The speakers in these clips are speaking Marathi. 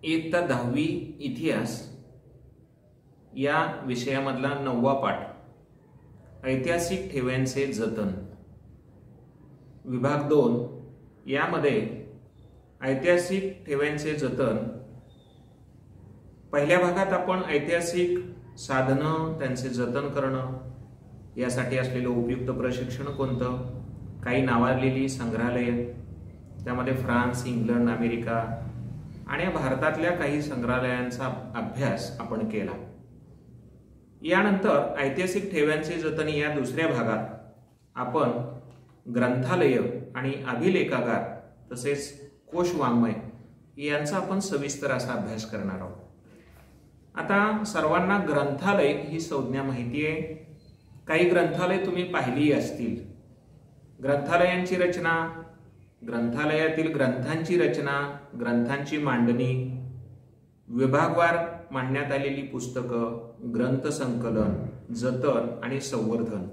इयत्ता 10वी इतिहास या विषयामधला 9वा पाठ ऐतिहासिक ठेव्यांचे जतन विभाग 2 यामध्ये ऐतिहासिक ठेव्यांचे जतन पहिल्या भागात आपण ऐतिहासिक साधनं त्यांचे जतन करणं यासाठी असलेलं उपयुक्त प्रशिक्षण कोणतं, काही नावाजलेली संग्रहालये, त्यामध्ये फ्रान्स, इंग्लंड, अमेरिका आणि भारतातल्या काही संग्रहालयांचा अभ्यास आपण केला। यानंतर ऐतिहासिक ठेव्यांचे जतन या दुसऱ्या भागात आपण ग्रंथालय आणि अभिलेखागार तसेच कोश वाङ्मय यांचा आपण सविस्तर असा अभ्यास करणार आहोत। आता सर्वांना ग्रंथालय ही संज्ञा माहिती आहे। काही ग्रंथालय तुम्ही पाहिली असतील। ग्रंथालयांची रचना, ग्रंथालयातील ग्रंथांची रचना, ग्रंथांची मांडणी, विभागवार मांडण्यात आलेली पुस्तकं, ग्रंथ संकलन, जतन आणि संवर्धन।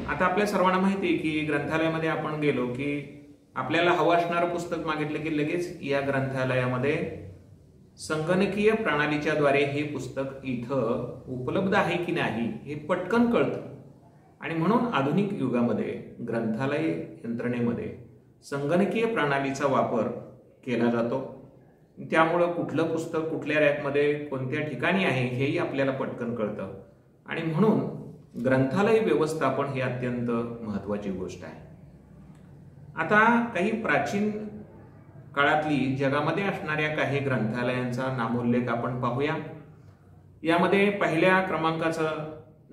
आता आपल्या सर्वांना माहिती आहे की ग्रंथालयामध्ये आपण गेलो की आपल्याला हवं असणारं पुस्तक मागितलं की लगेच या ग्रंथालयामध्ये संगणकीय प्रणालीच्या द्वारे हे पुस्तक इथं उपलब्ध आहे की नाही हे पटकन कळतं। आणि म्हणून आधुनिक युगामध्ये ग्रंथालय यंत्रणेमध्ये संगणकीय प्रणालीचा वापर केला जातो। त्यामुळे कुठलं पुस्तक कुठल्या रॅकमध्ये कोणत्या ठिकाणी आहे हेही आपल्याला पटकन कळतं। आणि म्हणून ग्रंथालय व्यवस्थापन ही अत्यंत महत्त्वाची गोष्ट आहे। आता काही प्राचीन काळातली जगामध्ये असणाऱ्या काही ग्रंथालयांचा नामोल्लेख आपण पाहूया। यामध्ये पहिल्या क्रमांकाचं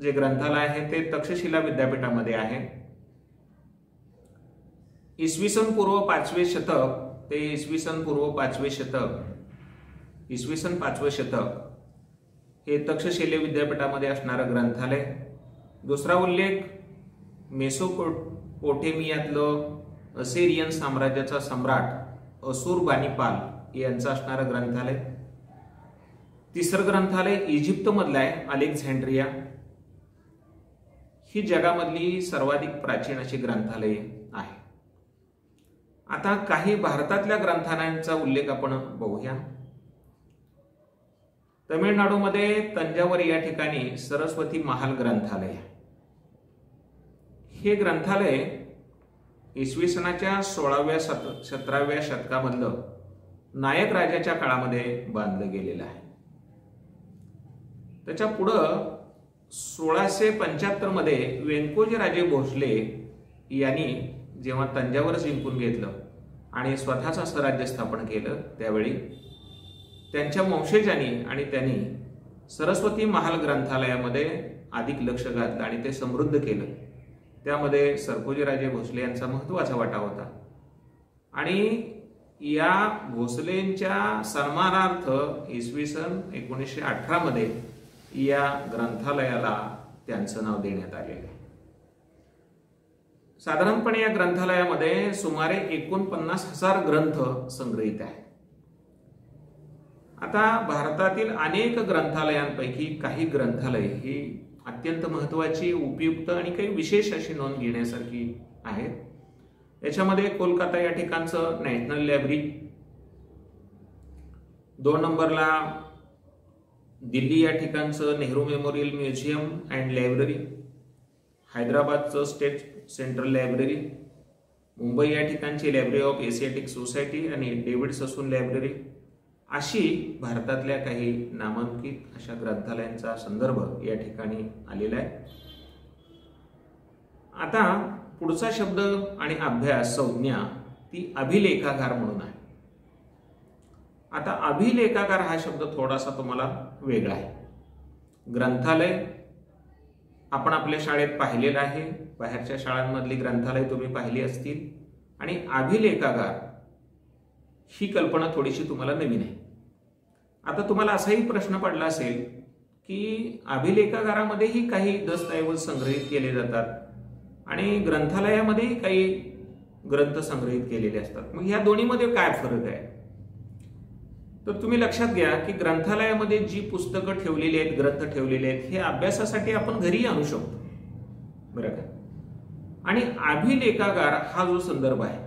जे ग्रंथालय आहे ते तक्षशिला विद्यापीठामध्ये आहे। इसवी सन पूर्व 5वे शतक ते इसवी सन पूर्व 5वे शतक, इसवी सन 5वे शतक हे तक्षशिला विद्यापीठामध्ये असणारं ग्रंथालय। दुसरा उल्लेख मेसोपोटेमियातलं असेरियन साम्राज्याचा सम्राट असूरबानिपाल यांचं असणारं ग्रंथालय। तिसरं ग्रंथालय इजिप्त मधलं आहे, अलेक्झांड्रिया। ही जगामधली सर्वाधिक प्राचीन अशी ग्रंथालय आहे। आता काही भारतातल्या ग्रंथालयांचा उल्लेख आपण बघूया। तमिळनाडूमध्ये तंजावर या ठिकाणी सरस्वती महाल ग्रंथालय आहे। हे ग्रंथालय इसवी सनाच्या 16व्या 17व्या शतकामधलं नायक राजाच्या काळामध्ये बांधलं गेलेलं आहे। त्याच्या पुढं 1675 मध्ये व्यंकोजी राजे भोसले यांनी जेव्हा तंजावर जिंकून घेतलं आणि स्वतःचं स्वराज्य स्थापन केलं त्यावेळी त्यांच्या वंशजांनी आणि त्यांनी सरस्वती महाल ग्रंथालयामध्ये अधिक लक्ष घातलं आणि ते समृद्ध केलं। त्यामध्ये सरकोजीराजे भोसले यांचा महत्त्वाचा वाटा होता। आणि या भोसलेंच्या सन्मानार्थ इसवी सन 1918 मध्ये या ग्रंथालयाला त्यांचं नाव देण्यात आलेलं आहे। साधारणपणे या ग्रंथालयामध्ये सुमारे 49,000 ग्रंथ संग्रहित आहेत। आता भारतातील अनेक ग्रंथालयांपैकी काही ग्रंथालय ही अत्यंत महत्त्वाची, उपयुक्त आणि काही विशेष अशी नोंद घेण्यासारखी आहेत। याच्यामध्ये कोलकाता या ठिकाणचं नॅशनल लायब्ररी, 2 नंबरला दिल्ली या ठिकाणचं Nehru memorial museum and library, हैदराबादचं स्टेट सेंट्रल लायब्ररी, मुंबई या ठिकाणची लायब्ररी ऑफ एशियाटिक सोसायटी आणि डेव्हिड ससून लायब्ररी अशी भारतातल्या काही नामांकित अशा ग्रंथालयांचा संदर्भ या ठिकाणी आलेला आहे। आता पुढचा शब्द आणि अभ्यास संज्ञा ती अभिलेखागार म्हणून आहे। आता अभिलेखागार हा शब्द थोडासा तुम्हाला वेगळा आहे। ग्रंथालय आपण आपल्या शाळेत पाहिलेलं आहे, बाहेरच्या शाळांमधली ग्रंथालय तुम्ही पाहिली असतील। आणि अभिलेखागार ही कल्पना थोडीशी तुम्हाला नवीन आहे। आता तुम्हाला असाही प्रश्न पडला असेल की अभिलेखागारामध्येही काही दस्तऐवज संग्रहित केले जातात आणि ग्रंथालयामध्येही काही ग्रंथ संग्रहित केलेले असतात। मग या दोन्हीमध्ये काय फरक आहे? तर तुम्ही लक्षात घ्या की ग्रंथालयामध्ये जी पुस्तकं ठेवलेली आहेत, ग्रंथ ठेवलेले आहेत, हे अभ्यासासाठी आपण घरी आणू शकतो, बरं का? आणि अभिलेखागार हा जो संदर्भ आहे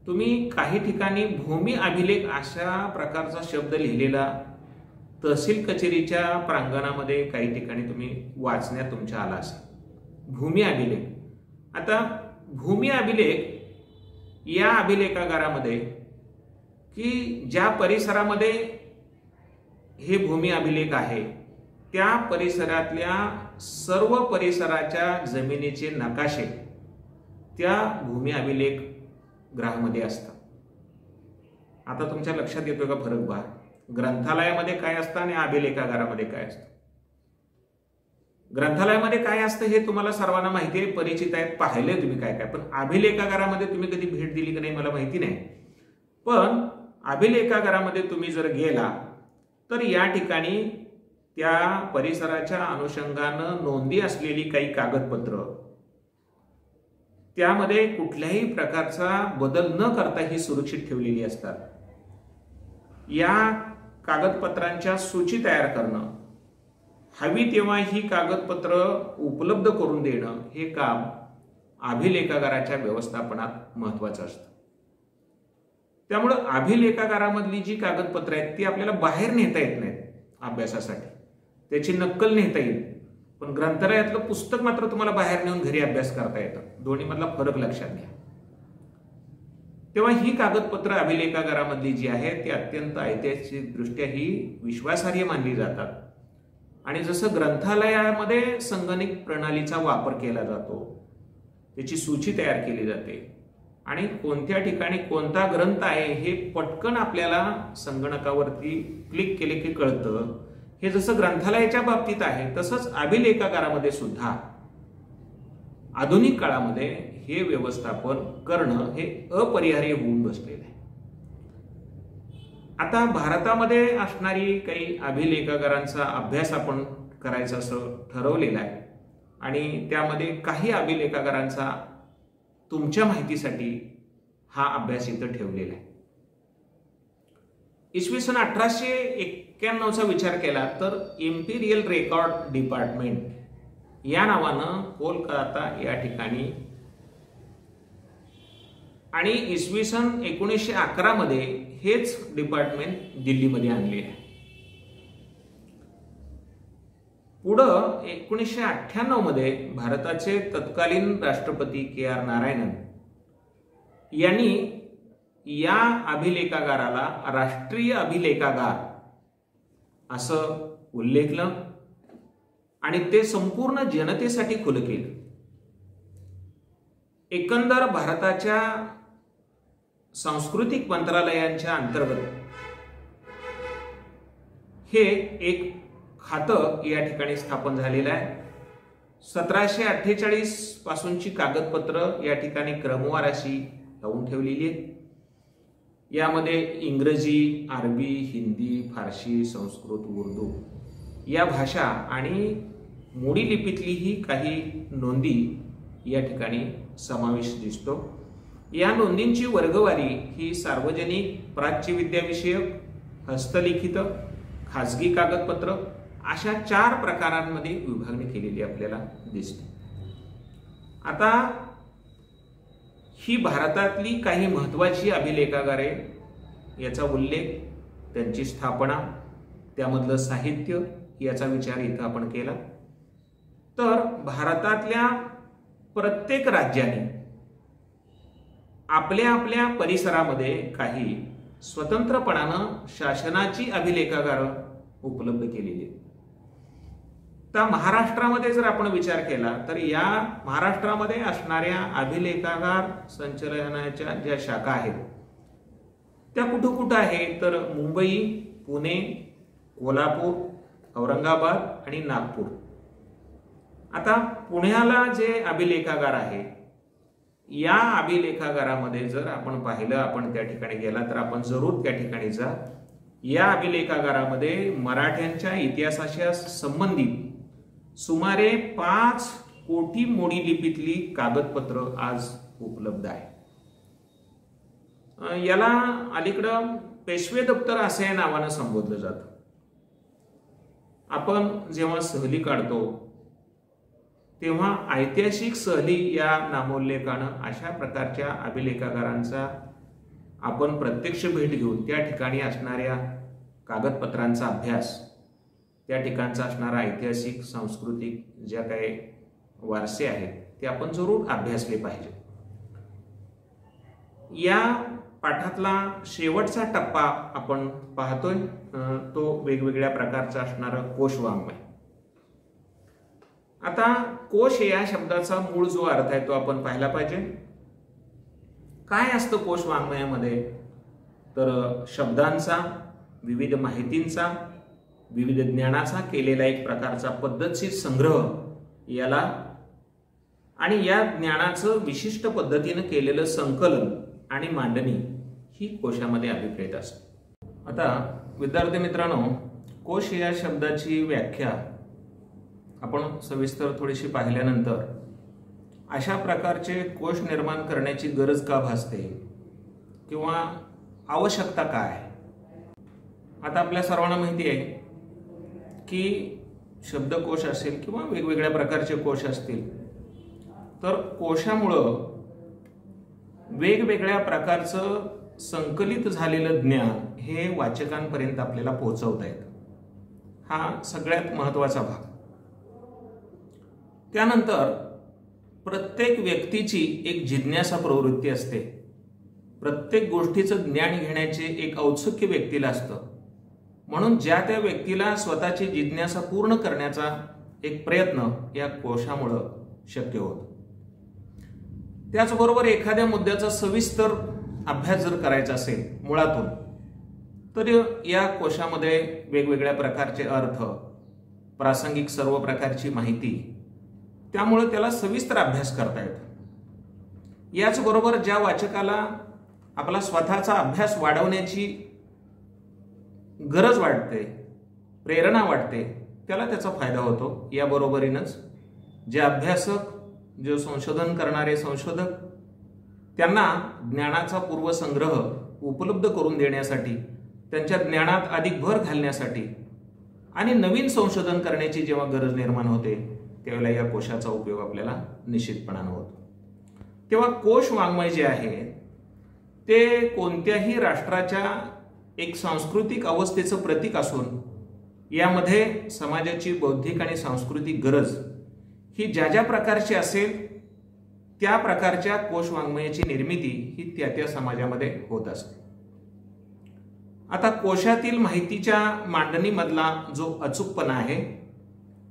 तुम्ही काही ठिकाणी भूमी अभिलेख अशा प्रकारचा शब्द लिहिलेला तहसील कचेरीच्या प्रांगणामध्ये काही ठिकाणी तुम्ही वाचण्यात तुमच्या आला असेल. भूमी अभिलेख. आता भूमी अभिलेख या अभिलेखागारामध्ये की ज्या परिसरामध्ये हे भूमी अभिलेख आहे त्या परिसरातल्या सर्व परिसराच्या जमिनीचे नकाशे त्या भूमी अभिलेख ग्रहामध्ये असतात. आता तुमच्या लक्षात येतोय का फरक? बा, ग्रंथालयामध्ये काय असतं आणि अभिलेखागारामध्ये काय असतं. ग्रंथालयामध्ये काय असतं हे तुम्हाला सर्वांना माहिती आहे, परिचित आहेत, पाहिले तुम्ही काय काय. पण अभिलेखागारामध्ये तुम्ही कधी भेट दिली की नाही मला माहिती नाही. पण अभिलेखागारामध्ये तुम्ही जर गेला तर या ठिकाणी त्या परिसराच्या अनुषंगानं नोंदी असलेली काही कागदपत्र, त्यामध्ये कुठल्याही प्रकारचा बदल न करता ही सुरक्षित ठेवलेली असतात. या कागदपत्रांच्या सूची तयार करणं, हवी तेव्हा ही कागदपत्र उपलब्ध करून देणं हे काम अभिलेखागाराच्या व्यवस्थापनात महत्वाचं असतं. त्यामुळं अभिलेखागारामधली जी कागदपत्र आहेत ती आपल्याला बाहेर नेता येत नाहीत अभ्यासासाठी, त्याची नक्कल नेता येईल. पण ग्रंथालयातलं पुस्तक मात्र तुम्हाला बाहेर नेऊन घरी अभ्यास करता येतं. दोन्हीमधला फरक लक्षात घ्या. तेव्हा ही कागदपत्र अभिलेखागारामधली जी आहेत ती अत्यंत ऐतिहासिक दृष्ट्या ही विश्वासार्ह मानली जातात. आणि जसं ग्रंथालयामध्ये संगणक प्रणालीचा वापर केला जातो, त्याची सूची तयार केली जाते आणि कोणत्या ठिकाणी कोणता ग्रंथ आहे हे पटकन आपल्याला संगणकावरती क्लिक केले की कळतं, हे जसं ग्रंथालयाच्या बाबतीत आहे तसंच अभिलेखागारामध्ये सुद्धा आधुनिक काळामध्ये हे व्यवस्थापन करणं हे अपरिहार्य होऊन बसलेलं आहे. आता भारतामध्ये असणारी काही अभिलेखागारांचा अभ्यास आपण करायचा असं ठरवलेला आहे आणि त्यामध्ये काही अभिलेखागारांचा तुमच्या माहितीसाठी हा अभ्यास इथं ठेवलेला आहे. इसवी सन 1891चा विचार केला तर इम्पिरियल रेकॉर्ड डिपार्टमेंट या नावानं कोलकाता या ठिकाणी आणि इसवी सन 1911 मध्ये हेच डिपार्टमेंट दिल्लीमध्ये आणले आहे. पुढं 1998 मध्ये भारताचे तत्कालीन राष्ट्रपती के.आर. नारायणन यांनी या अभिलेखागाराला राष्ट्रीय अभिलेखागार असं उल्लेखलं आणि ते संपूर्ण जनतेसाठी खुलं केलं. एकंदर भारताच्या सांस्कृतिक मंत्रालयांच्या अंतर्गत हे एक खातं या ठिकाणी स्थापन झालेलं आहे. 1748 पासूनची कागदपत्र या ठिकाणी क्रमवार अशी लावून ठेवलेली आहेत. यामध्ये इंग्रजी, अरबी, हिंदी, फारसी, संस्कृत, उर्दू या भाषा आणि मोडी लिपीतलीही काही नोंदी या ठिकाणी समावेश दिसतो. या नोंदींची वर्गवारी ही सार्वजनिक, प्राच्यविद्याविषयक, हस्तलिखित, खाजगी कागदपत्र अशा 4 प्रकारांमध्ये विभागणी केलेली आपल्याला दिसते. आता ही भारतातली काही महत्वाची अभिलेखागारे, याचा उल्लेख, त्यांची स्थापना, त्यामधलं साहित्य याचा विचार इथं आपण केला. तर भारतातल्या प्रत्येक राज्याने आपल्या आपल्या परिसरामध्ये काही स्वतंत्रपणानं शासनाची अभिलेखागार उपलब्ध केलेली आहेत. तर महाराष्ट्रामध्ये जर आपण विचार केला तर या महाराष्ट्रामध्ये असणाऱ्या अभिलेखागार संचालनाच्या ज्या शाखा आहेत त्या कुठं कुठं आहेत तर मुंबई, पुणे, कोल्हापूर, औरंगाबाद आणि नागपूर. आता पुण्याला जे अभिलेखागार आहे या अभिलेखागारामध्ये जर आपण पाहिलं, आपण त्या ठिकाणी गेला तर आपण जरूर त्या ठिकाणी जा. या अभिलेखागारामध्ये मराठ्यांच्या इतिहासाच्या संबंधित सुमारे 5 कोटी मोडी लिपीतली कागदपत्र आज उपलब्ध आहे. याला अलीकडं पेशवे दप्तर असं या नावानं संबोधलं जातं. आपण जेव्हा सहली काढतो तेव्हा ऐतिहासिक सहली या नामोल्लेखानं अशा प्रकारच्या अभिलेखागारांचा आपण प्रत्यक्ष भेट घेऊन त्या ठिकाणी असणाऱ्या कागदपत्रांचा अभ्यास, त्या ठिकाणचा असणारा ऐतिहासिक सांस्कृतिक ज्या काही वारसे आहेत ते आपण जरूर अभ्यासले पाहिजे. या पाठातला शेवटचा टप्पा आपण पाहतोय तो वेगवेगळ्या प्रकारचा असणारा कोश वाङ्मय. आता कोश या शब्दाचा मूळ जो अर्थ आहे तो आपण पाहिला पाहिजे. काय असतं कोश वाङ्मयामध्ये? तर शब्दांचा, विविध माहितींचा, विविध ज्ञानाचा केलेला एक प्रकारचा पद्धतशीर संग्रह याला आणि या ज्ञानाचं विशिष्ट पद्धतीने केलेलं संकलन आणि मांडणी ही कोशामध्ये अभिप्रेत असते. आता विद्यार्थी मित्रांनो, कोश या शब्दाची व्याख्या आपण सविस्तर थोडीशी पाहिल्यानंतर अशा प्रकारचे कोश निर्माण करण्याची गरज का भासते किंवा आवश्यकता काय? आता आपल्या सर्वांना माहिती आहे की शब्दकोश असेल किंवा वेगवेगळ्या प्रकारचे कोश असतील तर कोशामुळं वेगवेगळ्या प्रकारचं संकलित झालेलं ज्ञान हे वाचकांपर्यंत आपल्याला पोहोचवता येतं. हा सगळ्यात महत्त्वाचा भाग. त्यानंतर प्रत्येक व्यक्तीची एक जिज्ञासा प्रवृत्ती असते. प्रत्येक गोष्टीचं ज्ञान घेण्याचे एक औत्सुक्य व्यक्तीला असतं. म्हणून ज्या त्या व्यक्तीला स्वतःची जिज्ञासा पूर्ण करण्याचा एक प्रयत्न या कोशामुळं शक्य होतो. त्याचबरोबर एखाद्या मुद्द्याचा सविस्तर अभ्यास जर करायचा असेल मुळातून तर या कोशामध्ये वेगवेगळ्या प्रकारचे अर्थ, प्रासंगिक सर्व प्रकारची माहिती, त्यामुळे त्याला सविस्तर अभ्यास करता येतो. याचबरोबर ज्या वाचकाला आपला स्वतःचा अभ्यास वाढवण्याची गरज वाटते, प्रेरणा वाटते, त्याला त्याचा फायदा होतो. याबरोबरीनंच जे अभ्यासक, जे संशोधन करणारे संशोधक, त्यांना ज्ञानाचा पूर्वसंग्रह उपलब्ध करून देण्यासाठी, त्यांच्या ज्ञानात अधिक भर घालण्यासाठी आणि नवीन संशोधन करण्याची जेव्हा गरज निर्माण होते त्यावेळेला या कोशाचा उपयोग आपल्याला निश्चितपणाने होतो. तेव्हा कोश वाङ्मय जे आहे ते कोणत्याही राष्ट्राच्या एक सांस्कृतिक अवस्थेचं प्रतीक असून यामध्ये समाजाची बौद्धिक आणि सांस्कृतिक गरज ही ज्या ज्या प्रकारची असेल त्या प्रकारच्या कोश वाङ्मयाची निर्मिती ही त्या त्या समाजामध्ये होत असते. आता कोशातील माहितीच्या मांडणीमधला जो अचूकपणा आहे,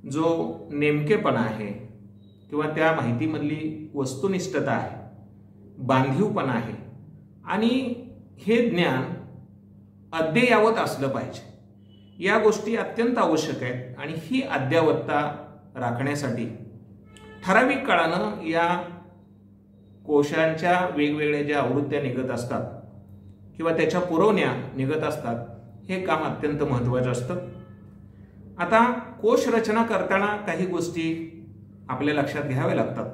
जो नेमकेपणा आहे किंवा त्या माहितीमधली वस्तुनिष्ठता आहे, बांधीवपणा आहे आणि हे ज्ञान अद्ययावत असलं पाहिजे. या गोष्टी अत्यंत आवश्यक आहेत आणि ही अद्ययावतता राखण्यासाठी ठराविक काळानं या कोशांच्या वेगवेगळ्या ज्या आवृत्त्या निघत असतात किंवा त्याच्या पुरवण्या निघत असतात, हे काम अत्यंत महत्त्वाचं असतं. आता कोश रचना करताना काही गोष्टी आपल्या लक्षात घ्याव्या लागतात.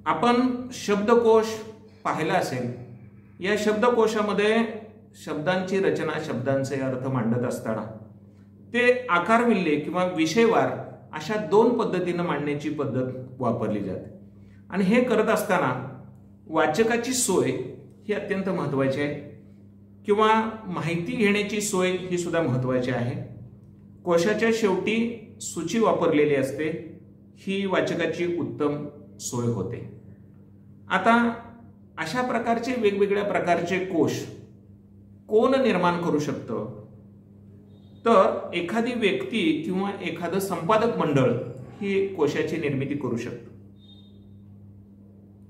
आपण शब्दकोश पाहिला असेल. या शब्दकोशामध्ये शब्दांची रचना, शब्दांचे अर्थ मांडत असताना ते आकारविल्ले किंवा विषयवार अशा दोन पद्धतीने मांडण्याची पद्धत वापरली जाते. आणि हे करत असताना वाचकाची सोय ही अत्यंत महत्त्वाची आहे किंवा माहिती घेण्याची सोय ही सुद्धा महत्त्वाची आहे. कोशाच्या शेवटी सूची वापरलेली असते, ही वाचकाची उत्तम सोय होते. आता अशा प्रकारचे वेगवेगळ्या प्रकारचे कोश कोण निर्माण करू शकतं? तर एखादी व्यक्ती किंवा एखादं संपादक मंडळ ही कोशाची निर्मिती करू शकतं.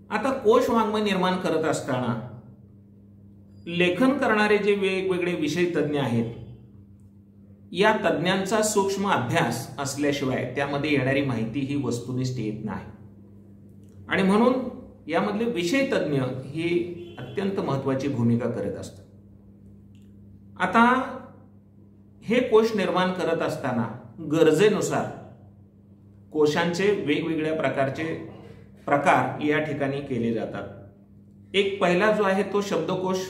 आता कोश वाङ्मय निर्माण करत असताना लेखन करणारे जे वेगवेगळे विषय तज्ज्ञ आहेत, या तज्ज्ञांचा सूक्ष्म अभ्यास असल्याशिवाय त्यामध्ये येणारी माहिती ही वस्तुनिष्ठ येत नाही. आणि म्हणून यामधले विषय तज्ज्ञ ही अत्यंत महत्त्वाची भूमिका करत असतात. आता हे कोश निर्माण करत असताना गरजेनुसार कोशांचे वेगवेगळ्या प्रकारचे प्रकार या ठिकाणी केले जातात. एक पहिला जो आहे तो शब्दकोश.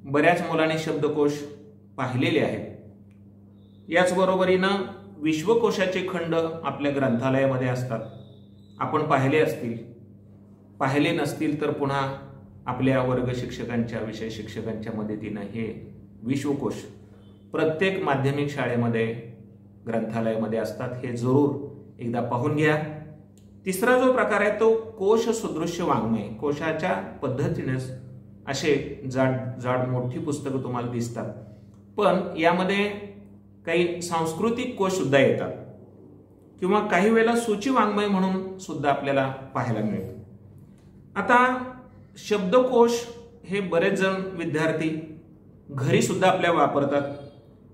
बऱ्याच मुलांनी शब्दकोश पाहिलेले आहेत. याचबरोबरीनं विश्वकोशाचे खंड आपल्या ग्रंथालयामध्ये असतात, आपण पाहिले असतील. पाहिले नसतील तर पुन्हा आपल्या वर्ग शिक्षकांच्या विषय शिक्षकांच्या मदतीनं हे विश्वकोश प्रत्येक माध्यमिक शाळेमध्ये ग्रंथालयामध्ये असतात, हे जरूर एकदा पाहून घ्या. तिसरा जो प्रकार आहे तो कोश सदृश्य वाङ्मय. कोशाच्या पद्धतीनेच असे जाड जाड मोठी पुस्तकं तुम्हाला दिसतात, पण यामध्ये काही सांस्कृतिक कोश सुद्धा येतात किंवा काही वेळेला सूची वाङ्मय म्हणून सुद्धा आपल्याला पाहायला मिळतं. आता शब्दकोश हे बरेच जण विद्यार्थी घरी सुद्धा आपल्या वापरतात.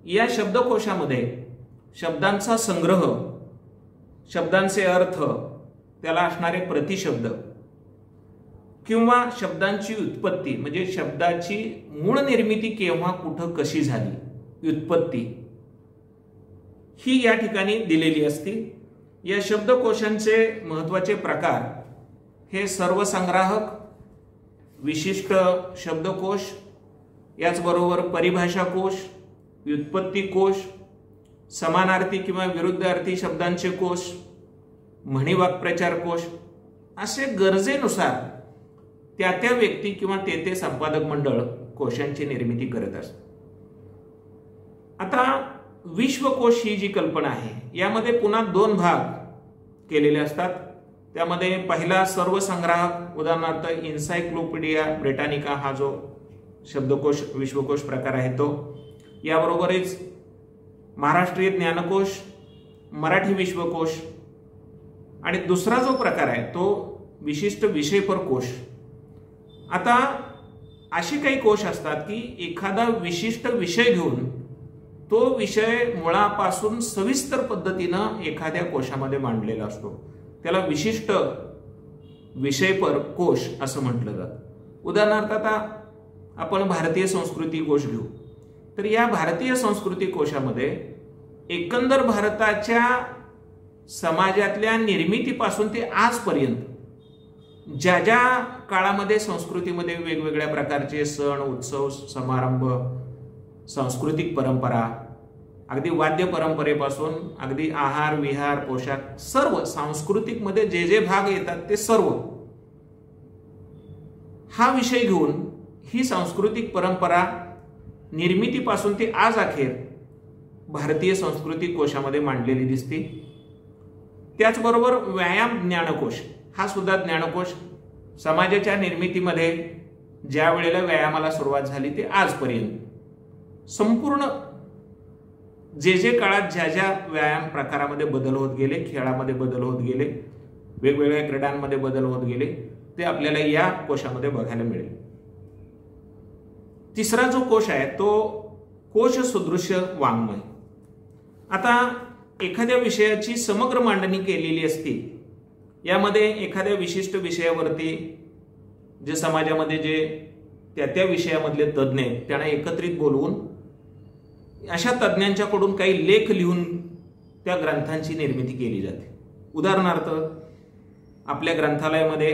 या शब्दकोशामध्ये शब्दांचा संग्रह, शब्दांचे अर्थ, त्याला असणारे प्रतिशब्द किंवा शब्दांची उत्पत्ती म्हणजे शब्दाची मूळ निर्मिती केव्हा कुठं कशी झाली, व्युत्पत्ती ही या ठिकाणी दिलेली असते. या शब्दकोशांचे महत्त्वाचे प्रकार हे सर्वसंग्राहक, विशिष्ट शब्दकोश, याचबरोबर परिभाषा कोश, व्युत्पत्ती कोश, समानार्थी किंवा विरुद्धार्थी शब्दांचे कोश, म्हणी वाक्प्रचार कोश, असे गरजेनुसार त्या त्या व्यक्ती किंवा ते संपादक मंडळ कोशांची निर्मिती करत असतात. आता विश्वकोश ही जी कल्पना आहे यामध्ये पुन्हा 2 भाग केलेले असतात. त्यामध्ये पहिला सर्वसंग्राहक, उदाहरणार्थ इन्सायक्लोपीडिया ब्रिटानिका हा जो शब्दकोश विश्वकोश प्रकार आहे तो, याबरोबरच महाराष्ट्रीय ज्ञानकोश, मराठी विश्वकोश, आणि दुसरा जो प्रकार आहे तो विशिष्ट विषयपर कोश. आता असे काही कोश असतात की एखादा विशिष्ट विषय घेऊन तो विषय मुळापासून सविस्तर पद्धतीनं एखाद्या कोशामध्ये मांडलेला असतो, त्याला विशिष्ट विषयपर कोश असं म्हटलं जातं. उदाहरणार्थ आता आपण भारतीय संस्कृती कोश घेऊ, तर या भारतीय संस्कृती कोशामध्ये एकंदर भारताच्या समाजातल्या निर्मितीपासून ते आजपर्यंत ज्या ज्या काळामध्ये संस्कृतीमध्ये वेगवेगळ्या प्रकारचे सण, उत्सव, समारंभ, सांस्कृतिक परंपरा, अगदी वाद्य परंपरेपासून अगदी आहार विहार पोशाख, सर्व सांस्कृतिक मध्ये जे जे भाग येतात ते सर्व हा विषय घेऊन ही सांस्कृतिक परंपरा निर्मितीपासून ते आज अखेर भारतीय संस्कृती कोशामध्ये मांडलेली दिसते. त्याचबरोबर व्यायाम ज्ञानकोश हा सुद्धा ज्ञानकोश समाजाच्या निर्मितीमध्ये ज्या वेळेला व्यायामाला सुरुवात झाली ते आजपर्यंत संपूर्ण जे जे काळात ज्या ज्या व्यायाम प्रकारामध्ये बदल होत गेले, खेळामध्ये बदल होत गेले, वेगवेगळ्या क्रीडांमध्ये बदल होत गेले, ते आपल्याला या कोशामध्ये बघायला मिळेल. तिसरा जो कोश आहे तो कोश सदृश्य वाङ्मय. आता एखाद्या विषयाची समग्र मांडणी केलेली असते, यामध्ये एखाद्या विशिष्ट विषयावरती जे समाजामध्ये जे त्या विषयामधले तज्ज्ञ आहेत त्यांना एकत्रित बोलवून अशा तज्ज्ञांच्याकडून काही लेख लिहून त्या ग्रंथांची निर्मिती केली जाते. उदाहरणार्थ आपल्या ग्रंथालयामध्ये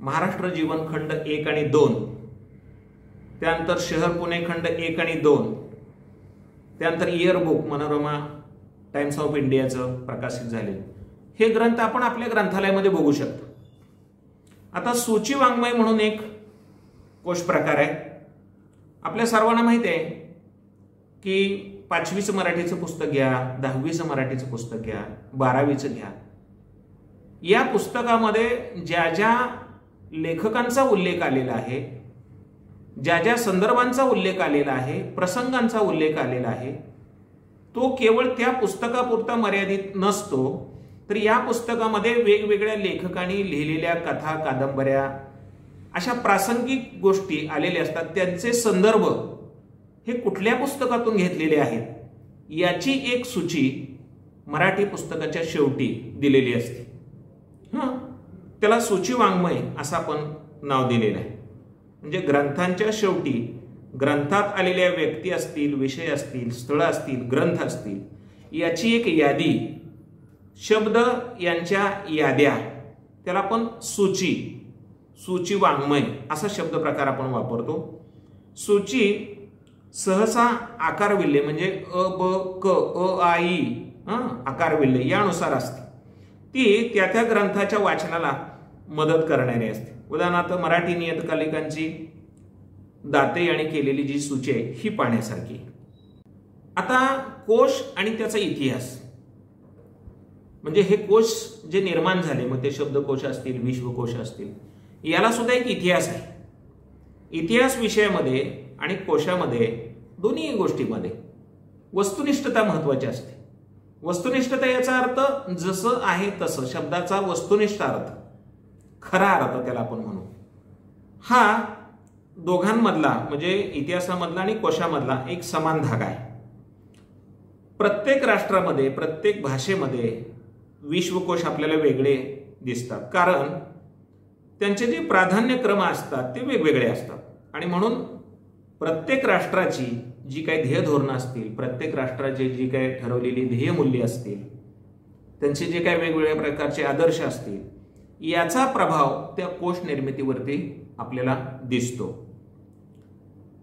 महाराष्ट्र जीवन खंड 1 आणि 2, त्यानंतर शहर पुणे खंड 1 आणि 2, त्यानंतर इयरबुक मनोरमा टाइम्स ऑफ इंडियाचं प्रकाशित झाले, हे ग्रंथ आपण आपल्या ग्रंथालयामध्ये बघू शकतो. आता सूची वाङ्मय म्हणून एक कोश प्रकार आहे. आपल्या सर्वांना माहिती आहे की 5वीचं मराठीचं पुस्तक घ्या, 10वीचं मराठीचं पुस्तक घ्या, 12वीचं घ्या, या पुस्तकामध्ये ज्या ज्या लेखकांचा उल्लेख आलेला आहे, ज्या ज्या संदर्भांचा उल्लेख आलेला आहे, प्रसंगांचा उल्लेख आलेला आहे, तो केवळ त्या पुस्तकापुरता मर्यादित नसतो, तर या पुस्तकामध्ये वेगवेगळ्या लेखकांनी लिहिलेल्या कथा, कादंबऱ्या, अशा प्रासंगिक गोष्टी आलेल्या असतात. त्यांचे संदर्भ हे कुठल्या पुस्तकातून घेतलेले आहेत याची एक सूची मराठी पुस्तकाच्या शेवटी दिलेली असते. त्याला सूची वाङ्मय असं आपण नाव दिलेलं आहे. म्हणजे ग्रंथांच्या शेवटी ग्रंथात आलेल्या व्यक्ती असतील, विषय असतील, स्थळं असतील, ग्रंथ असतील, याची एक यादी, शब्द यांच्या याद्या, त्याला आपण सूची वाङ्मय असा शब्द प्रकार आपण वापरतो. सूची सहसा आकारविल्ले म्हणजे अ ब क अ आ इ आकारविल्ले यानुसार असते. ती त्या त्या ग्रंथाच्या वाचनाला मदत करणारी असते. उदाहरणार्थ मराठी नियतकालिकांची दाते यांनी केलेली जी सूची आहे ही पाहण्यासारखी. आता कोश आणि त्याचा इतिहास, म्हणजे हे कोश जे निर्माण झाले, मग ते शब्दकोश असतील, विश्वकोश असतील, याला सुद्धा एक इतिहास आहे. इतिहास विषयामध्ये आणि कोशामध्ये दोन्ही गोष्टीमध्ये वस्तुनिष्ठता महत्वाची असते. वस्तुनिष्ठता याचा अर्थ जसं आहे तसं, शब्दाचा वस्तुनिष्ठ अर्थ, खरा अर्थ त्याला आपण म्हणू, हा दोघांमधला म्हणजे इतिहासामधला आणि कोशामधला एक समान धागा आहे. प्रत्येक राष्ट्रामध्ये, प्रत्येक भाषेमध्ये विश्वकोश आपल्याला वेगळे दिसतात, कारण त्यांचे जे प्राधान्यक्रम असतात ते वेगवेगळे असतात. आणि म्हणून प्रत्येक राष्ट्राची जी काही ध्येयधोरणं असतील, प्रत्येक राष्ट्राची जी काही ठरवलेली ध्येयमूल्ये असतील, त्यांचे जे काही वेगवेगळ्या प्रकारचे आदर्श असतील, याचा प्रभाव त्या कोश निर्मितीवरती आपल्याला दिसतो.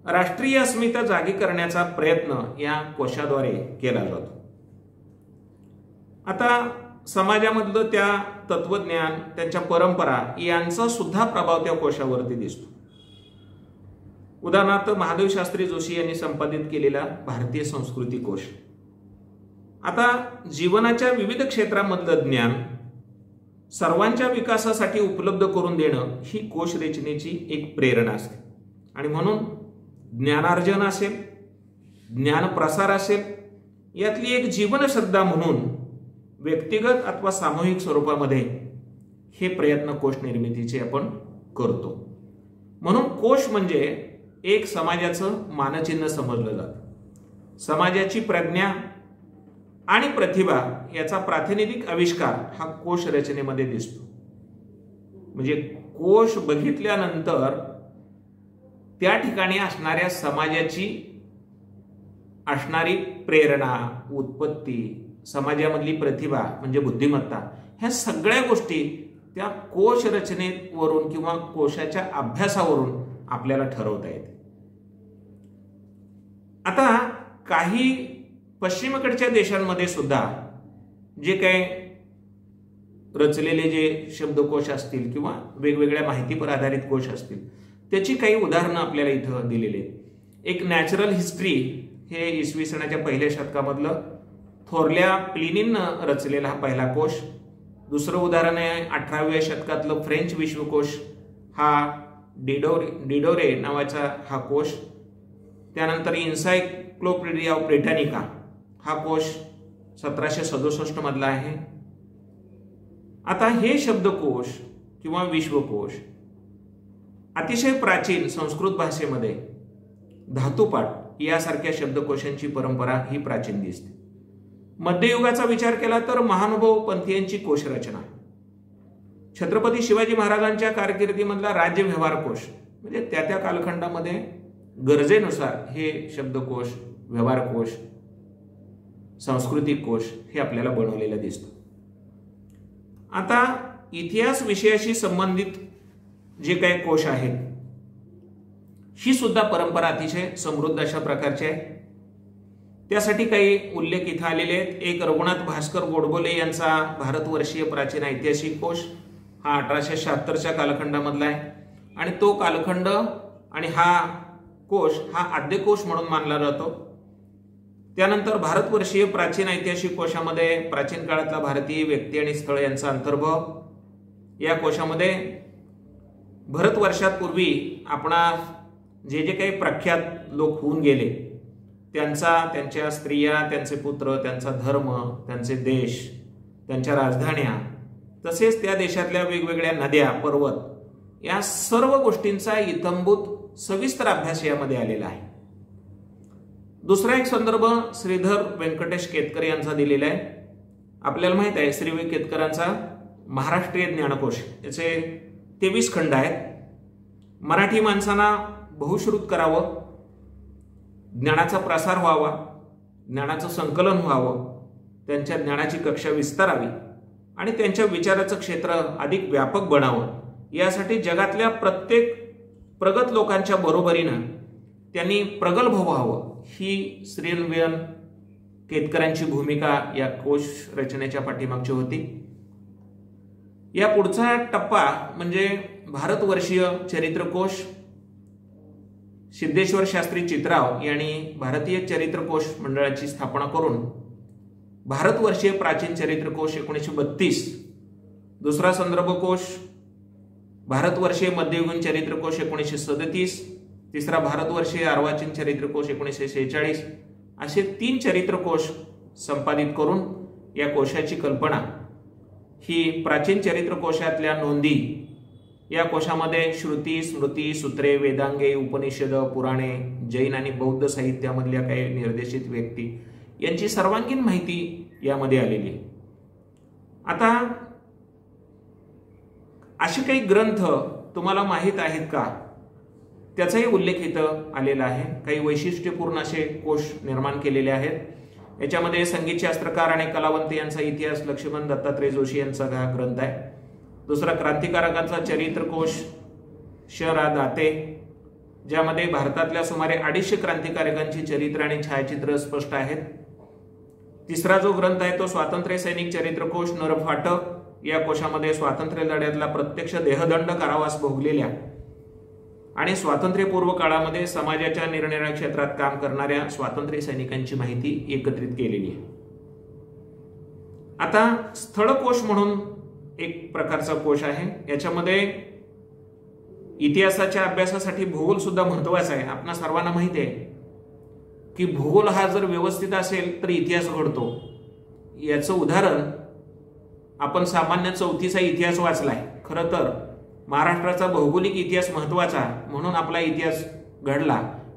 राष्ट्रीय अस्मिता जागी करण्याचा प्रयत्न या कोशाद्वारे केला जातो. आता समाजामधलं त्या तत्वज्ञान, त्यांच्या परंपरा यांचा सुद्धा प्रभाव त्या कोशावरती दिसतो. उदाहरणार्थ महादेव शास्त्री जोशी यांनी संपादित केलेला भारतीय संस्कृती कोश. आता जीवनाच्या विविध क्षेत्रामधलं ज्ञान सर्वांच्या विकासासाठी उपलब्ध करून देणं ही कोश रचनेची एक प्रेरणा असते. आणि म्हणून ज्ञानार्जन असेल, ज्ञानप्रसार असेल, यातली एक जीवनश्रद्धा म्हणून व्यक्तिगत अथवा सामूहिक स्वरूपामध्ये हे प्रयत्न कोश निर्मितीचे आपण करतो. म्हणून कोश म्हणजे एक समाजाचं मानचिन्ह समजलं जातं. समाजाची प्रज्ञा आणि प्रतिभा याचा प्रातिनिधिक आविष्कार हा कोश रचनेमध्ये दिसतो. म्हणजे कोश बघितल्यानंतर त्या ठिकाणी असणाऱ्या समाजाची असणारी प्रेरणा, उत्पत्ती, समाजामधली प्रतिभा म्हणजे बुद्धिमत्ता, ह्या सगळ्या गोष्टी त्या कोश रचनेवरून किंवा कोशाच्या अभ्यासावरून आपल्याला ठरवता येते. आता काही पश्चिमेकडच्या देशांमध्ये सुद्धा जे काही रचलेले जे शब्दकोश असतील किंवा वेगवेगळ्या माहितीपर आधारित कोश असतील, त्याची काही उदाहरणं आपल्याला इथं दिलेली आहेत. एक नॅचरल हिस्ट्री हे इसवी सनाच्या पहिल्या शतकामधलं थोरल्या प्लिनीनं रचलेला हा पहिला कोश. दुसरं उदाहरण आहे 18व्या शतकातलं फ्रेंच विश्वकोश, हा डिडोरे नावाचा हा कोश. त्यानंतर इन्सायक्लोपीडिया ऑफ ब्रिटानिका हा कोश 1767 मधला आहे. आता हे शब्दकोश किंवा विश्वकोश अतिशय प्राचीन संस्कृत भाषेमध्ये धातुपाठ यासारख्या शब्दकोशांची परंपरा ही प्राचीन दिसते. मध्ययुगाचा विचार केला तर महानुभव पंथीयांची कोश रचना, छत्रपती शिवाजी महाराजांच्या कारकिर्दीमधला राज्य व्यवहार कोश, म्हणजे त्या त्या कालखंडामध्ये गरजेनुसार हे शब्दकोश, व्यवहार कोश, सांस्कृतिक कोश हे आपल्याला बनवलेलं दिसतं. आता इतिहास विषयाशी संबंधित जे काही कोश आहेत, ही सुद्धा परंपरा अतिशय समृद्ध अशा प्रकारची आहे. त्यासाठी काही उल्लेख इथं आलेले आहेत. एक रघुनाथ भास्कर गोडबोले यांचा भारतवर्षीय प्राचीन ऐतिहासिक कोश हा 1876च्या कालखंडामधला आहे आणि तो कालखंड आणि हा कोश हा आद्यकोश म्हणून मानला जातो. त्यानंतर भारतवर्षीय प्राचीन ऐतिहासिक कोशामध्ये प्राचीन काळातला भारतीय व्यक्ती आणि स्थळ यांचा अंतर्भाव. या कोशामध्ये भारतवर्षापूर्वी आपणा जे जे काही प्रख्यात लोक होऊन गेले त्यांच्या स्त्रिया, त्यांचे पुत्र, त्यांचा धर्म, त्यांचे देश, त्यांच्या राजधान्या, तसेच त्या देशातल्या वेगवेगळ्या नद्या, पर्वत, या सर्व गोष्टींचा इत्थंभूत सविस्तर अभ्यास यामध्ये आलेला आहे. दुसरा एक संदर्भ श्रीधर व्यंकटेश केतकर यांचा दिलेला आहे. आपल्याला माहित आहे श्री केतकरांचा महाराष्ट्रीय ज्ञानकोश, याचे 23 खंड आहेत. मराठी माणसांना बहुश्रुत करावं, ज्ञानाचा प्रसार व्हावा, ज्ञानाचं संकलन व्हावं, त्यांच्या ज्ञानाची कक्षा विस्तारावी आणि त्यांच्या विचाराचं क्षेत्र अधिक व्यापक बनावं, यासाठी जगातल्या प्रत्येक प्रगत लोकांच्या बरोबरीनं त्यांनी प्रगल्भ व्हावं, ही श्री केतकरांची भूमिका या कोश रचनेच्या पाठीमागची होती. या पुढचा टप्पा म्हणजे भारतवर्षीय चरित्रकोश सिद्धेश्वर शास्त्री चितराव यांनी भारतीय चरित्रकोश मंडळाची स्थापना करून भारतवर्षीय प्राचीन चरित्रकोश 1932, दुसरा संदर्भकोश भारतवर्षीय मध्ययुगीन चरित्रकोश 1937, तिसरा भारतवर्षीय अर्वाचीन चरित्रकोश 1946 असे 3 चरित्रकोश संपादित करून या कोशाची कल्पना ही प्राचीन चरित्रकोशातल्या नोंदी, या कोशामध्ये श्रुती, स्मृती, सूत्रे, वेदांगे, उपनिषद, पुराणे, जैन आणि बौद्ध साहित्यामधल्या काही निर्देशित व्यक्ती यांची सर्वांगीण माहिती यामध्ये आलेली आहे. आता असे काही ग्रंथ तुम्हाला माहीत आहेत का, त्याचाही उल्लेख इथं आलेला आहे. काही वैशिष्ट्यपूर्ण असे कोश निर्माण केलेले आहेत. याच्यामध्ये संगीतशास्त्रकार आणि कलावंत यांचा इतिहास लक्ष्मण दत्तात्रय जोशी यांचा हा ग्रंथ आहे. दुसरा क्रांतिकारकांचा चरित्रकोश श. रा. दाते, ज्यामध्ये भारतातल्या सुमारे 250 क्रांतिकारकांची चरित्र आणि छायाचित्र स्पष्ट आहेत. तिसरा जो ग्रंथ आहे तो स्वातंत्र्य सैनिक चरित्रकोश नर फाटक. या कोशामध्ये स्वातंत्र्य लढ्यातला प्रत्यक्ष देहदंड कारावास भोगलेल्या आणि स्वातंत्र्यपूर्व काळामध्ये समाजाच्या निरनिराळ्या क्षेत्रात काम करणाऱ्या स्वातंत्र्य सैनिकांची माहिती एकत्रित केलेली आहे. आता स्थळकोश म्हणून एक प्रकारचा कोश आहे. याच्यामध्ये इतिहासाच्या अभ्यासासाठी भूगोल सुद्धा महत्वाचा आहे. आपल्या सर्वांना माहिती आहे की भूगोल हा जर व्यवस्थित असेल तर इतिहास घडतो. याचं उदाहरण आपण सामान्य 4थीचा इतिहास वाचलाय. खरं तर महाराष्ट्राचा भौगोलिक इतिहास महत्वाचा म्हणून आपला इतिहास घडला,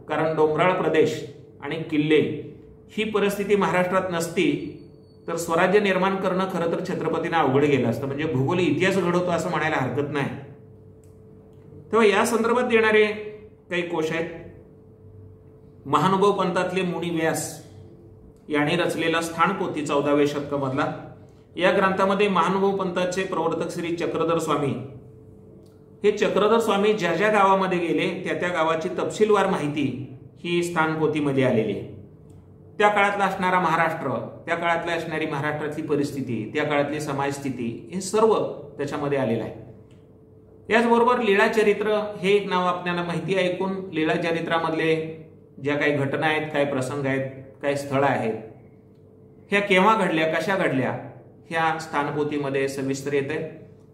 कारण डोंगराळ प्रदेश आणि किल्ले ही परिस्थिती महाराष्ट्रात नसती तर स्वराज्य निर्माण करणं खरं तर छत्रपतींना अवघड गेलं असतं. म्हणजे भूगोल इतिहास घडवतो असं म्हणायला हरकत नाही. तेव्हा या संदर्भात देणारे काही कोश आहेत. महानुभव पंथातले मुनी व्यास यांनी रचलेला स्थानपोथी 14व्या शतकामधला. या ग्रंथामध्ये महानुभव पंथाचे प्रवर्तक श्री चक्रधर स्वामी हे चक्रधर स्वामी ज्या ज्या गावामध्ये गेले त्या त्या गावाची तपशीलवार माहिती ही स्थानपोथीमध्ये आलेली आहे. त्या काळातला असणारा महाराष्ट्र, त्या काळातली असणारी महाराष्ट्रातली परिस्थिती, त्या काळातली समाजस्थिती हे सर्व त्याच्यामध्ये आलेलं आहे. याचबरोबर लीळा चरित्र हे एक नाव आपल्याला माहिती ऐकून लीळा चरित्रामधले ज्या काही घटना आहेत, काही प्रसंग आहेत, काही स्थळं आहेत, ह्या केव्हा घडल्या, कशा घडल्या, ह्या स्थानपोथीमध्ये सविस्तर येते.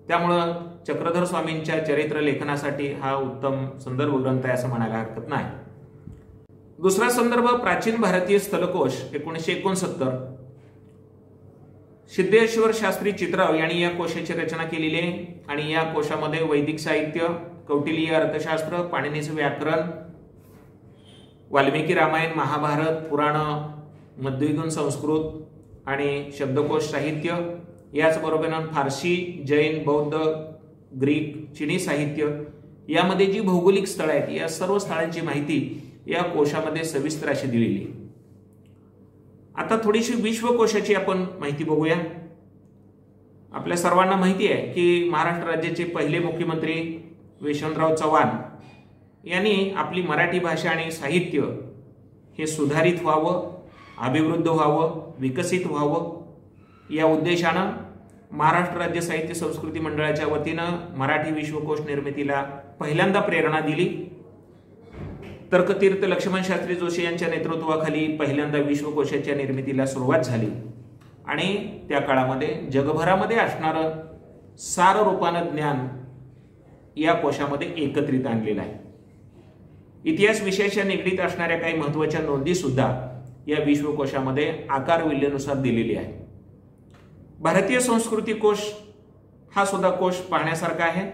त्यामुळं चक्रधर स्वामींच्या चरित्र लेखनासाठी हा उत्तम संदर्भ ग्रंथ आहे असं म्हणायला हरकत नाही. दुसरा संदर्भ प्राचीन भारतीय स्थलकोश 1969. सिद्धेश्वर शास्त्री चितराव यांनी या कोशाची रचना केलेली आहे आणि या कोशामध्ये वैदिक साहित्य, कौटिल्य अर्थशास्त्र, पाणिनीचं व्याकरण, वाल्मिकी रामायण, महाभारत, पुराण, मध्ययुगीन संस्कृत आणि शब्दकोश साहित्य, याचबरोबर फारसी, जैन, बौद्ध, ग्रीक, चिनी साहित्य यामध्ये जी भौगोलिक स्थळं आहेत या सर्व स्थळांची माहिती या कोशामध्ये सविस्तर अशी दिलेली. आता थोडीशी विश्वकोशाची आपण माहिती बघूया. आपल्या सर्वांना माहिती आहे की महाराष्ट्र राज्याचे पहिले मुख्यमंत्री यशवंतराव चव्हाण यांनी आपली मराठी भाषा आणि साहित्य हे सुधारित व्हावं, अभिवृद्ध व्हावं, विकसित व्हावं या उद्देशानं महाराष्ट्र राज्य साहित्य संस्कृती मंडळाच्या वतीनं मराठी विश्वकोश निर्मितीला पहिल्यांदा प्रेरणा दिली. तर्कतीर्थ लक्ष्मण शास्त्री जोशी यांच्या नेतृत्वाखाली पहिल्यांदा विश्वकोशाच्या निर्मितीला सुरुवात झाली आणि त्या काळामध्ये जगभरामध्ये असणारं सार रूपानं ज्ञान या कोशामध्ये एकत्रित आणलेलं आहे. इतिहास विषयाच्या निगडीत असणाऱ्या काही महत्वाच्या नोंदी सुद्धा या विश्वकोशामध्ये आकार विल्हेनुसार दिलेली आहे. भारतीय संस्कृती कोश हा सुद्धा कोश पाहण्यासारखा आहे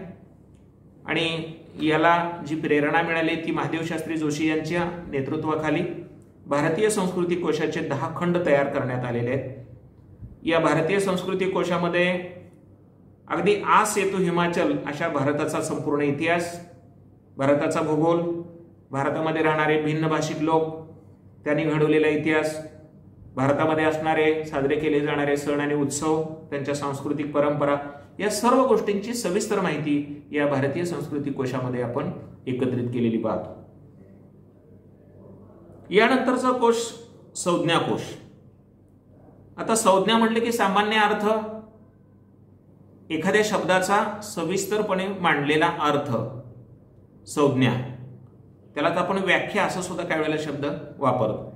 आणि याला जी प्रेरणा मिळाली ती महादेव शास्त्री जोशी यांच्या नेतृत्वाखाली भारतीय संस्कृती कोशाचे 10 खंड तयार करण्यात आलेले आहेत. या भारतीय संस्कृती कोशामध्ये अगदी आ सेतू हिमाचल अशा भारताचा संपूर्ण इतिहास, भारताचा भूगोल, भारतामध्ये राहणारे भिन्न भाषिक लोक, त्यांनी घडवलेला इतिहास, भारतामध्ये असणारे साजरे केले जाणारे सण आणि उत्सव, त्यांच्या सांस्कृतिक परंपरा या सर्व गोष्टींची सविस्तर माहिती या भारतीय संस्कृती कोशामध्ये आपण एकत्रित केलेली पाहतो. यानंतरचा कोश संज्ञा कोश. आता संज्ञा म्हटले की सामान्य अर्थ एखाद्या शब्दाचा सविस्तरपणे मांडलेला अर्थ, संज्ञा, त्यालाच आपण व्याख्या असं सुद्धा काही वेळेला शब्द वापरतो.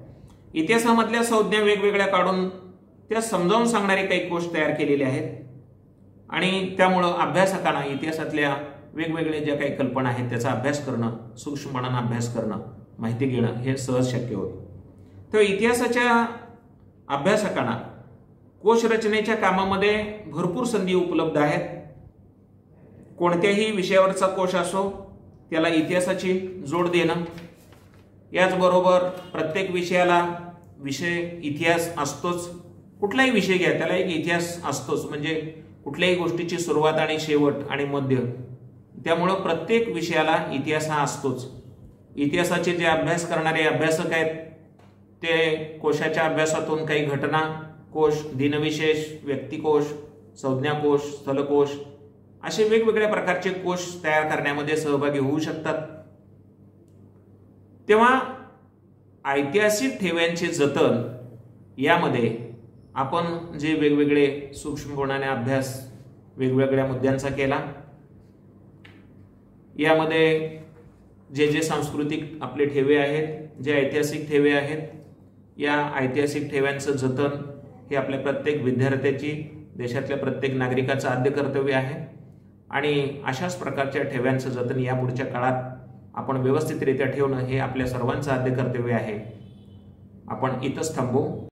इतिहासामधल्या संज्ञा वेगवेगळ्या काढून त्या समजावून सांगणारे काही कोश तयार केलेले आहेत आणि त्यामुळं अभ्यासकांना इतिहासातल्या वेगवेगळ्या ज्या काही कल्पना आहेत त्याचा अभ्यास करणं, सूक्ष्मपणानं अभ्यास करणं, माहिती घेणं हे सहज शक्य होतं. तर इतिहासाच्या अभ्यासकांना कोश रचनेच्या कामामध्ये भरपूर संधी उपलब्ध आहेत. कोणत्याही विषयावरचा कोश असो त्याला इतिहासाची जोड देणं, याचबरोबर प्रत्येक विषयाला विषय इतिहास असतोच. कुठलाही विषय घ्या त्याला एक इतिहास असतोच, म्हणजे कुठल्याही गोष्टीची सुरुवात आणि शेवट आणि मध्य, त्यामुळं प्रत्येक विषयाला इतिहास हा असतोच. इतिहासाचे जे अभ्यास करणारे अभ्यासक आहेत ते कोशाच्या अभ्यासातून काही घटना कोश, दिनविशेष, व्यक्तिकोश, संज्ञाकोश, स्थलकोश असे वेगवेगळ्या प्रकारचे कोश तयार करण्यामध्ये सहभागी होऊ शकतात. तेव्हा ऐतिहासिक ठेव्यांचे जतन यामध्ये आपण जे वेगवेगळे सूक्ष्मपणाने अभ्यास वेगवेगळ्या मुद्द्यांचा केला, यामध्ये जे सांस्कृतिक आपले ठेवे आहेत, जे ऐतिहासिक ठेवे आहेत, या ऐतिहासिक ठेव्यांचं जतन हे आपल्या प्रत्येक विद्यार्थ्याची, देशातल्या प्रत्येक नागरिकाचं आद्य कर्तव्य आहे आणि अशाच प्रकारच्या ठेव्यांचं जतन यापुढच्या काळात आपण व्यवस्थितरित्या ठेवणं हे आपल्या सर्वांचं आद्य कर्तव्य आहे. आपण इथंच थांबू.